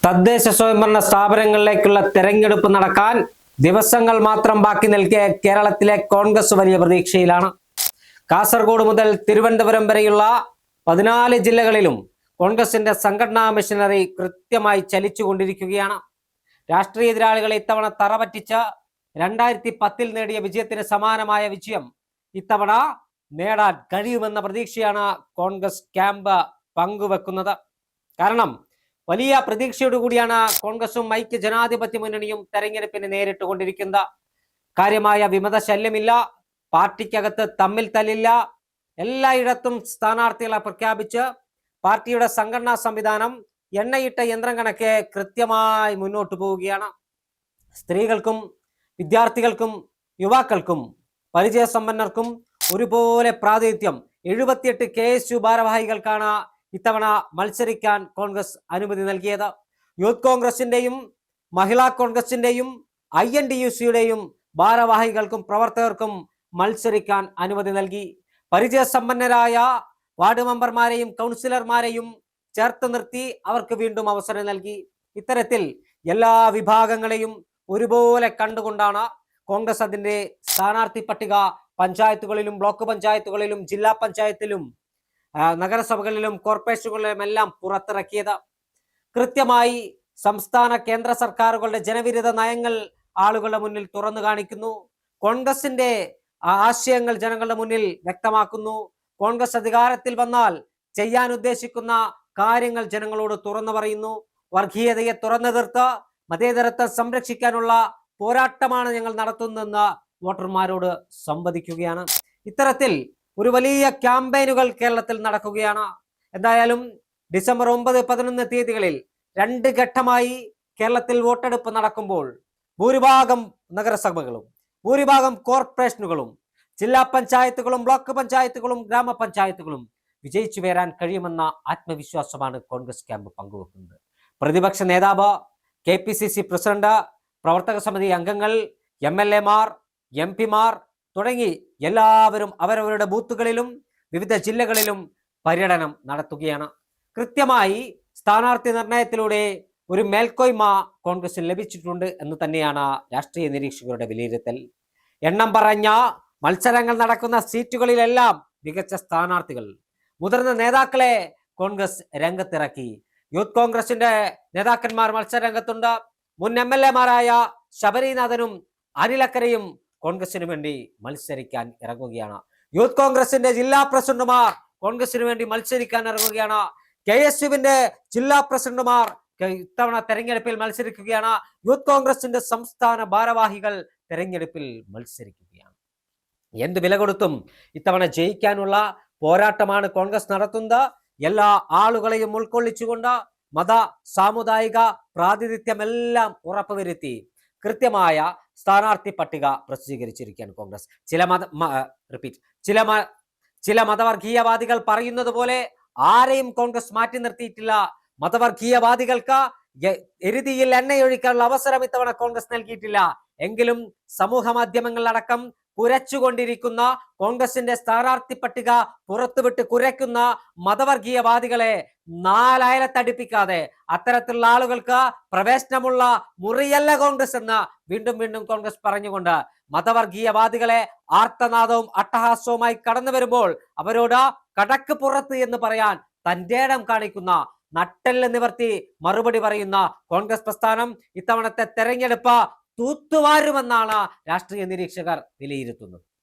തദ്ദേശ സ്വയംഭരണ സ്ഥാപനങ്ങളിലേക്കുള്ള തെരഞ്ഞെടുപ്പ് നടക്കാൻ ദിവസങ്ങൾ മാത്രം ബാക്കി നിൽക്കെ കേരളത്തിലെ കോൺഗ്രസ് വലിയ പ്രതീക്ഷയിലാണ്. കാസർഗോഡ് മുതൽ തിരുവനന്തപുരം വരെയുള്ള 14 ജില്ലകളിലും കോൺഗ്രസിന്റെ സംഘടനാ മെഷീനറി കൃത്യമായി ചലിച്ചുകൊണ്ടിരിക്കുകയാണ്. രാഷ്ട്രീയ എതിരാളികളെ ഇത്തവണ തറപറ്റിച്ച 2010 നേടിയ വിജയത്തിന് സമാനമായ വിജയം ഇത്തവണ നേടാൻ കഴിയുമെന്ന പ്രതീക്ഷയാണ് കോൺഗ്രസ് ക്യാമ്പ് പങ്കുവെക്കുന്നത്. കാരണം വലിയ പ്രതീക്ഷയോടുകൂടിയാണ് കോൺഗ്രസും ഐക്യ ജനാധിപത്യ മുന്നണിയും തെരഞ്ഞെടുപ്പിന് നേരിട്ടുകൊണ്ടിരിക്കുന്നത്. കാര്യമായ വിമത ശല്യമില്ല, പാർട്ടിക്കകത്ത് തമ്മിൽ തല്ലില്ല, എല്ലായിടത്തും സ്ഥാനാർത്ഥികളെ പ്രഖ്യാപിച്ച് പാർട്ടിയുടെ സംഘടനാ സംവിധാനം എണ്ണയിട്ട യന്ത്രം കണക്കെ കൃത്യമായി മുന്നോട്ട് പോവുകയാണ്. സ്ത്രീകൾക്കും വിദ്യാർത്ഥികൾക്കും യുവാക്കൾക്കും പരിചയസമ്പന്നർക്കും ഒരുപോലെ പ്രാതിനിധ്യം 78 KSU ഭാരവാഹികൾക്കാണ് ഇത്തവണ മത്സരിക്കാൻ കോൺഗ്രസ് അനുമതി നൽകിയത്. യൂത്ത് കോൺഗ്രസിന്റെയും മഹിളാ കോൺഗ്രസിന്റെയും INTUCയുടെയും ഭാരവാഹികൾക്കും പ്രവർത്തകർക്കും മത്സരിക്കാൻ അനുമതി നൽകി. പരിചയസമ്പന്നരായ വാർഡ് മെമ്പർമാരെയും കൗൺസിലർമാരെയും ചേർത്ത് നിർത്തി അവർക്ക് വീണ്ടും അവസരം നൽകി. ഇത്തരത്തിൽ എല്ലാ വിഭാഗങ്ങളെയും ഒരുപോലെ കണ്ടുകൊണ്ടാണ് കോൺഗ്രസ് അതിന്റെ സ്ഥാനാർത്ഥി പട്ടിക പഞ്ചായത്തുകളിലും ബ്ലോക്ക് പഞ്ചായത്തുകളിലും ജില്ലാ പഞ്ചായത്തിലും നഗരസഭകളിലും കോർപ്പറേഷനുകളിലും എല്ലാം പുറത്തിറക്കിയത്. കൃത്യമായി സംസ്ഥാന കേന്ദ്ര സർക്കാരുകളുടെ ജനവിരുദ്ധ നയങ്ങൾ ആളുകളുടെ മുന്നിൽ തുറന്നു കാണിക്കുന്നു. കോൺഗ്രസിന്റെ ആശയങ്ങൾ ജനങ്ങളുടെ മുന്നിൽ വ്യക്തമാക്കുന്നു. കോൺഗ്രസ് അധികാരത്തിൽ വന്നാൽ ചെയ്യാൻ ഉദ്ദേശിക്കുന്ന കാര്യങ്ങൾ ജനങ്ങളോട് തുറന്നു പറയുന്നു. വർഗീയതയെ തുറന്നെതിർത്ത് മതേതരത്വം സംരക്ഷിക്കാനുള്ള പോരാട്ടമാണ് ഞങ്ങൾ നടത്തുന്നതെന്ന് വോട്ടർമാരോട് സംവദിക്കുകയാണ്. ഇത്തരത്തിൽ ഒരു വലിയ ക്യാമ്പയിനുകൾ കേരളത്തിൽ നടക്കുകയാണ്. എന്തായാലും ഡിസംബർ 9, 11 തീയതികളിൽ 2 ഘട്ടമായി കേരളത്തിൽ വോട്ടെടുപ്പ് നടക്കുമ്പോൾ ഭൂരിഭാഗം നഗരസഭകളും ഭൂരിഭാഗം കോർപ്പറേഷനുകളും ജില്ലാ പഞ്ചായത്തുകളും ബ്ലോക്ക് പഞ്ചായത്തുകളും ഗ്രാമപഞ്ചായത്തുകളും വിജയിച്ചു വരാൻ കഴിയുമെന്ന ആത്മവിശ്വാസമാണ് കോൺഗ്രസ് ക്യാമ്പ് പങ്കുവെക്കുന്നത്. പ്രതിപക്ഷ നേതാവ്, KPCC പ്രസിഡന്റ്, പ്രവർത്തക സമിതി അംഗങ്ങൾ, MLAമാർ, MP മാർ തുടങ്ങി എല്ലാവരും അവരവരുടെ ബൂത്തുകളിലും വിവിധ ജില്ലകളിലും പര്യടനം നടത്തുകയാണ്. കൃത്യമായി സ്ഥാനാർത്ഥി നിർണയത്തിലൂടെ ഒരു മേൽക്കോയ്മ കോൺഗ്രസിന് ലഭിച്ചിട്ടുണ്ട് എന്ന് തന്നെയാണ് രാഷ്ട്രീയ നിരീക്ഷകരുടെ വിലയിരുത്തൽ. എണ്ണം പറഞ്ഞ മത്സരങ്ങൾ നടക്കുന്ന സീറ്റുകളിലെല്ലാം മികച്ച സ്ഥാനാർത്ഥികൾ, മുതിർന്ന നേതാക്കളെ കോൺഗ്രസ് രംഗത്തിറക്കി. യൂത്ത് കോൺഗ്രസിന്റെ നേതാക്കന്മാർ മത്സരരംഗത്തുണ്ട്. മുൻ MLAമാരായ ശബരിനാഥനും അനിലക്കരയും കോൺഗ്രസിന് വേണ്ടി മത്സരിക്കാൻ ഇറങ്ങുകയാണ്. യൂത്ത് കോൺഗ്രസിന്റെ ജില്ലാ പ്രസിഡന്റുമാർ കോൺഗ്രസിന് വേണ്ടി മത്സരിക്കാൻ ഇറങ്ങുകയാണ്. KSUവിന്റെ ജില്ലാ പ്രസിഡന്റുമാർ ഇത്തവണ തെരഞ്ഞെടുപ്പിൽ മത്സരിക്കുകയാണ്. യൂത്ത് കോൺഗ്രസിന്റെ സംസ്ഥാന ഭാരവാഹികൾ തെരഞ്ഞെടുപ്പിൽ മത്സരിക്കുകയാണ്. എന്ത് വില കൊടുത്തും ഇത്തവണ ജയിക്കാനുള്ള പോരാട്ടമാണ് കോൺഗ്രസ് നടത്തുന്നത്. എല്ലാ ആളുകളെയും ഉൾക്കൊള്ളിച്ചുകൊണ്ട് മത സാമുദായിക പ്രാതിനിധ്യമെല്ലാം ഉറപ്പുവരുത്തി കൃത്യമായ സ്ഥാനാർത്ഥി പട്ടിക പ്രസിദ്ധീകരിച്ചിരിക്കുകയാണ് കോൺഗ്രസ്. ചില മതവർഗീയവാദികൾ പറയുന്നത് പോലെ ആരെയും കോൺഗ്രസ് മാറ്റി നിർത്തിയിട്ടില്ല. മതവർഗീയവാദികൾക്ക് എരുതിയിൽ എണ്ണയൊഴിക്കാനുള്ള അവസരം ഇത്തവണ കോൺഗ്രസ് നൽകിയിട്ടില്ല. എങ്കിലും സമൂഹ മാധ്യമങ്ങളിലടക്കം കുരച്ചുകൊണ്ടിരിക്കുന്ന കോൺഗ്രസിന്റെ സ്ഥാനാർത്ഥി പട്ടിക പുറത്തുവിട്ട് കുരയ്ക്കുന്ന മതവർഗീയവാദികളെ നാലയലത്തടിപ്പിക്കാതെ അത്തരത്തിലുള്ള ആളുകൾക്ക് പ്രവേശനമുള്ള മുറിയല്ല കോൺഗ്രസ് എന്ന് വീണ്ടും വീണ്ടും കോൺഗ്രസ് പറഞ്ഞുകൊണ്ട് മതവർഗീയവാദികളെ ആർത്തനാദവും അട്ടഹാസവുമായി കടന്നു വരുമ്പോൾ അവരോട് കടക്ക് പുറത്ത് എന്ന് പറയാൻ തന്റെ ഇടം കാണിക്കുന്ന നട്ടെല്ല് നിവർത്തി മറുപടി പറയുന്ന കോൺഗ്രസ് പ്രസ്ഥാനം ഇത്തവണത്തെ തെരഞ്ഞെടുപ്പ് തൂത്തുവാരുമെന്നാണ് രാഷ്ട്രീയ നിരീക്ഷകർ വിലയിരുത്തുന്നത്.